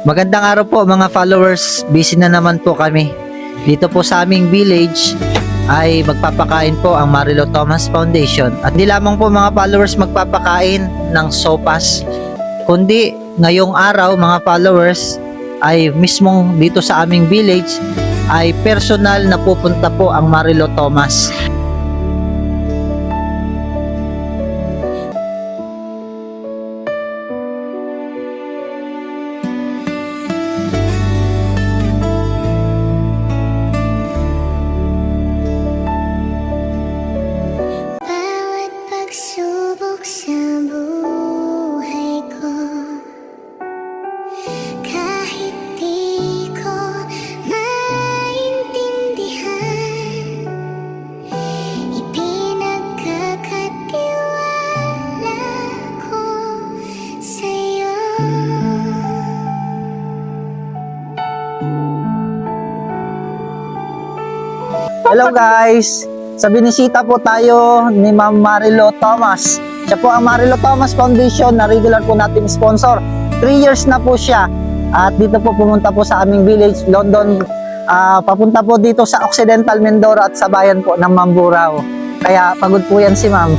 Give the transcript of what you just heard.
Magandang araw po mga followers, busy na naman po kami. Dito po sa aming village ay magpapakain po ang Marilo Thomas Foundation. At di lamang po mga followers magpapakain ng sopas, kundi ngayong araw mga followers ay mismong dito sa aming village ay personal na pupunta po ang Marilo Thomas. Bawat pagsubok sa buhay ko, kahit di ko maintindihan, ipinagkakatiwala ko sa'yo. Hello guys! Sa binisita po tayo ni Ma'am Marilo Thomas. Siya po ang Marilo Thomas Foundation na regular po nating sponsor. 3 years na po siya. At dito po pumunta po sa aming village, London. Papunta po dito sa Occidental Mindoro at sa bayan po ng Mamburao. Kaya pagod po yan si Ma'am.